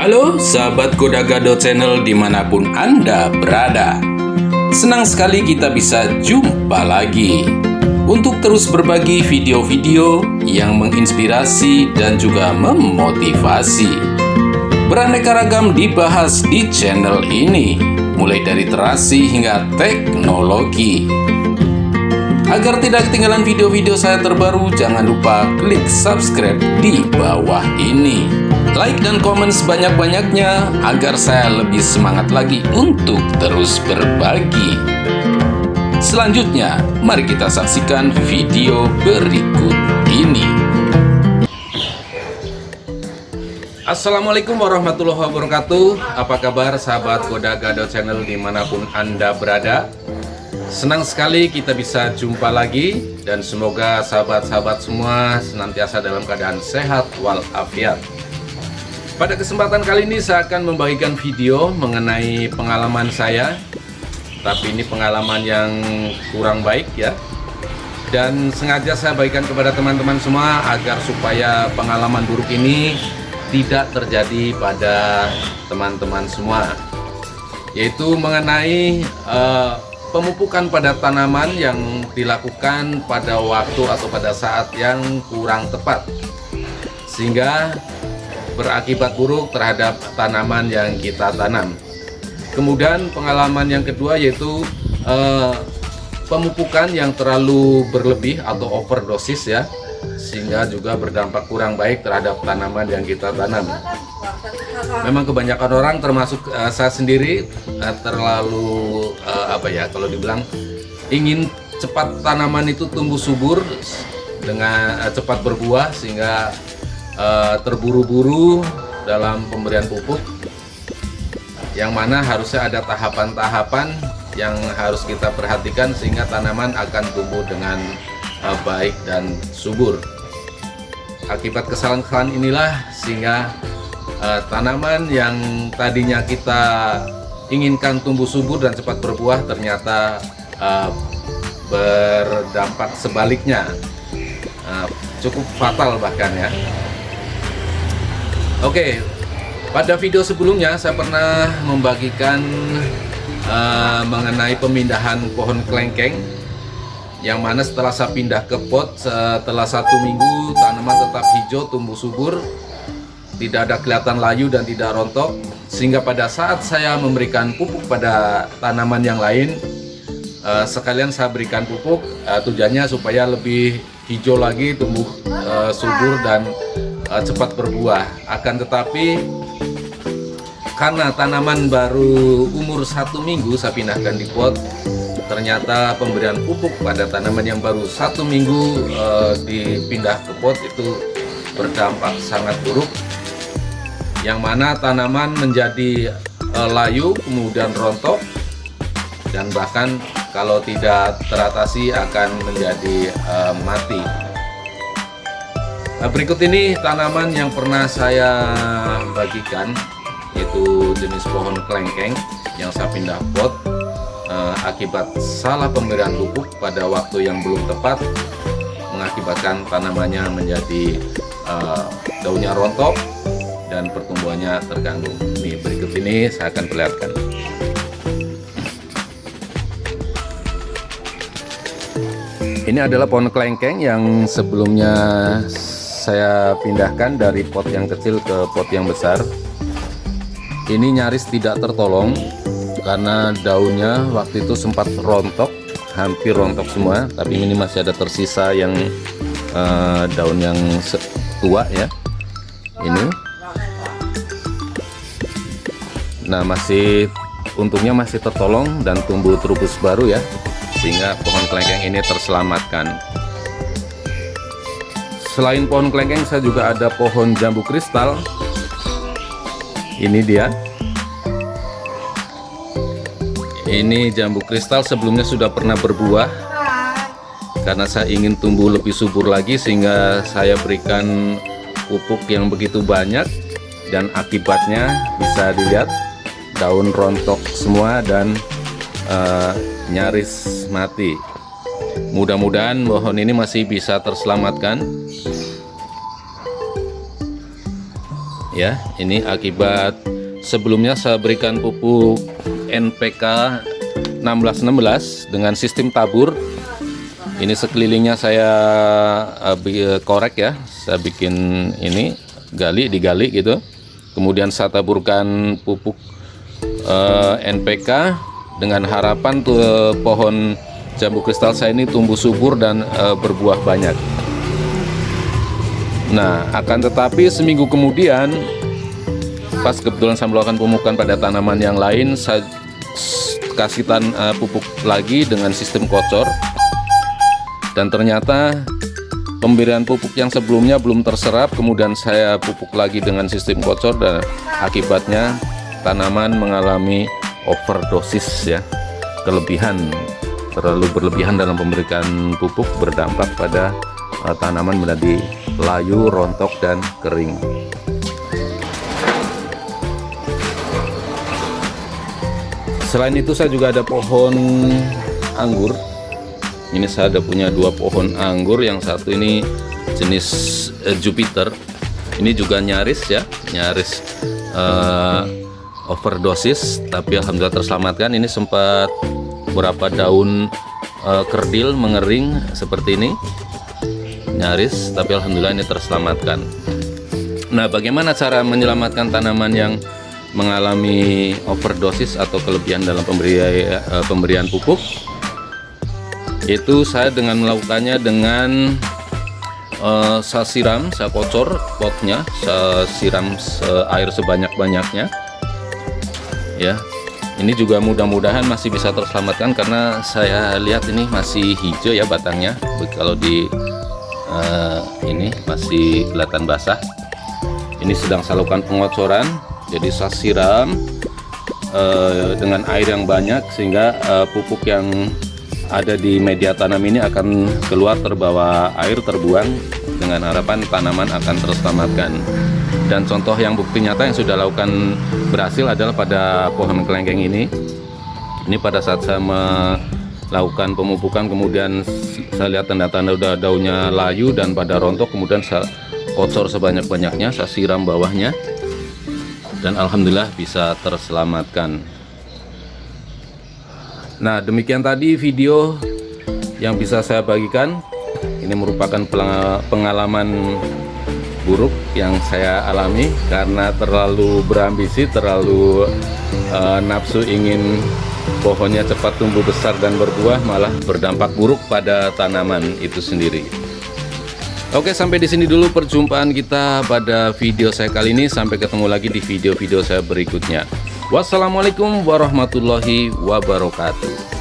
Halo sahabat Goda-Gado Channel dimanapun Anda berada. Senang sekali kita bisa jumpa lagi untuk terus berbagi video-video yang menginspirasi dan juga memotivasi. Beraneka ragam dibahas di channel ini, mulai dari terasi hingga teknologi. Agar tidak ketinggalan video-video saya terbaru, jangan lupa klik subscribe di bawah ini. Like dan komen sebanyak-banyaknya agar saya lebih semangat lagi untuk terus berbagi. Selanjutnya, mari kita saksikan video berikut ini. Assalamualaikum warahmatullahi wabarakatuh. Apa kabar sahabat Goda-Gado Channel dimanapun Anda berada? Senang sekali kita bisa jumpa lagi, dan semoga sahabat-sahabat semua senantiasa dalam keadaan sehat walafiat. Pada kesempatan kali ini saya akan membagikan video mengenai pengalaman saya, tapi ini pengalaman yang kurang baik ya, dan sengaja saya bagikan kepada teman-teman semua agar supaya pengalaman buruk ini tidak terjadi pada teman-teman semua, yaitu mengenai pemupukan pada tanaman yang dilakukan pada waktu atau pada saat yang kurang tepat, sehingga berakibat buruk terhadap tanaman yang kita tanam. Kemudian pengalaman yang kedua yaitu pemupukan yang terlalu berlebih atau overdosis ya, sehingga juga berdampak kurang baik terhadap tanaman yang kita tanam. Memang kebanyakan orang termasuk saya sendiri terlalu kalau dibilang ingin cepat tanaman itu tumbuh subur dengan cepat berbuah, sehingga terburu-buru dalam pemberian pupuk, yang mana harusnya ada tahapan-tahapan yang harus kita perhatikan sehingga tanaman akan tumbuh dengan baik dan subur. Akibat kesalahan-kesalahan inilah sehingga tanaman yang tadinya kita inginkan tumbuh subur dan cepat berbuah ternyata berdampak sebaliknya, cukup fatal bahkan ya. Oke, pada video sebelumnya saya pernah membagikan mengenai pemindahan pohon kelengkeng, yang mana setelah saya pindah ke pot, setelah 1 minggu tanaman tetap hijau, tumbuh subur, tidak ada kelihatan layu dan tidak rontok, sehingga pada saat saya memberikan pupuk pada tanaman yang lain, sekalian saya berikan pupuk tujuannya supaya lebih hijau lagi, tumbuh subur dan cepat berbuah. Akan tetapi karena tanaman baru umur 1 minggu saya pindahkan di pot, ternyata pemberian pupuk pada tanaman yang baru 1 minggu dipindah ke pot itu berdampak sangat buruk, yang mana tanaman menjadi layu, kemudian rontok, dan bahkan kalau tidak teratasi akan menjadi mati. Nah, berikut ini tanaman yang pernah saya bagikan, yaitu jenis pohon kelengkeng yang saya pindah pot akibat salah pemberian pupuk pada waktu yang belum tepat, mengakibatkan tanamannya menjadi daunnya rontok dan pertumbuhannya terganggu. Nih, berikut ini saya akan perlihatkan. Ini adalah pohon kelengkeng yang sebelumnya saya pindahkan dari pot yang kecil ke pot yang besar. Ini nyaris tidak tertolong karena daunnya waktu itu sempat rontok, hampir rontok semua, tapi ini masih ada tersisa yang daun yang tua ya. Ini. Nah, untungnya masih tertolong dan tumbuh terubus baru ya, sehingga pohon kelengkeng ini terselamatkan. Selain pohon kelengkeng, saya juga ada pohon jambu kristal. Ini dia. Ini jambu kristal sebelumnya sudah pernah berbuah. Karena saya ingin tumbuh lebih subur lagi, sehingga saya berikan pupuk yang begitu banyak, dan akibatnya bisa dilihat daun rontok semua dan nyaris mati. Mudah-mudahan pohon ini masih bisa terselamatkan. Ya, ini akibat sebelumnya saya berikan pupuk NPK 1616 dengan sistem tabur. Ini sekelilingnya saya korek ya, saya bikin ini digali gitu. Kemudian saya taburkan pupuk NPK dengan harapan tuh pohon jambu kristal saya ini tumbuh subur dan berbuah banyak. Nah, akan tetapi seminggu kemudian, pas kebetulan saya melakukan pemupukan pada tanaman yang lain, saya kasih pupuk lagi dengan sistem kocor. Dan ternyata pemberian pupuk yang sebelumnya belum terserap, kemudian saya pupuk lagi dengan sistem kocor, dan akibatnya tanaman mengalami overdosis ya, terlalu berlebihan dalam memberikan pupuk, berdampak pada tanaman menjadi layu, rontok, dan kering. Selain itu saya juga ada pohon anggur. Ini saya ada punya 2 pohon anggur, yang satu ini jenis Jupiter. Ini juga nyaris overdosis, tapi alhamdulillah terselamatkan. Ini sempat beberapa daun kerdil mengering seperti ini, nyaris, tapi alhamdulillah ini terselamatkan. Nah, bagaimana cara menyelamatkan tanaman yang mengalami overdosis atau kelebihan dalam pemberian pupuk? Itu saya dengan melakukannya dengan saya siram, saya kocor potnya, saya siram air sebanyak-banyaknya ya. Ini juga mudah-mudahan masih bisa terselamatkan, karena saya lihat ini masih hijau ya batangnya. Kalau di ini masih kelihatan basah. Ini sedang saya lakukan pengocoran, jadi saya siram dengan air yang banyak, sehingga pupuk yang ada di media tanam ini akan keluar terbawa air, terbuang, dengan harapan tanaman akan terselamatkan. Dan contoh yang bukti nyata yang sudah lakukan berhasil adalah pada pohon kelengkeng ini. Ini pada saat saya melakukan pemupukan, kemudian saya lihat tanda-tanda udah daunnya layu dan pada rontok, kemudian saya kocor sebanyak-banyaknya, saya siram bawahnya, dan alhamdulillah bisa terselamatkan. Nah, demikian tadi video yang bisa saya bagikan. Ini merupakan pengalaman buruk yang saya alami karena terlalu berambisi, terlalu nafsu ingin pohonnya cepat tumbuh besar dan berbuah, malah berdampak buruk pada tanaman itu sendiri. Oke, sampai di sini dulu perjumpaan kita pada video saya kali ini. Sampai ketemu lagi di video-video saya berikutnya. Wassalamualaikum warahmatullahi wabarakatuh.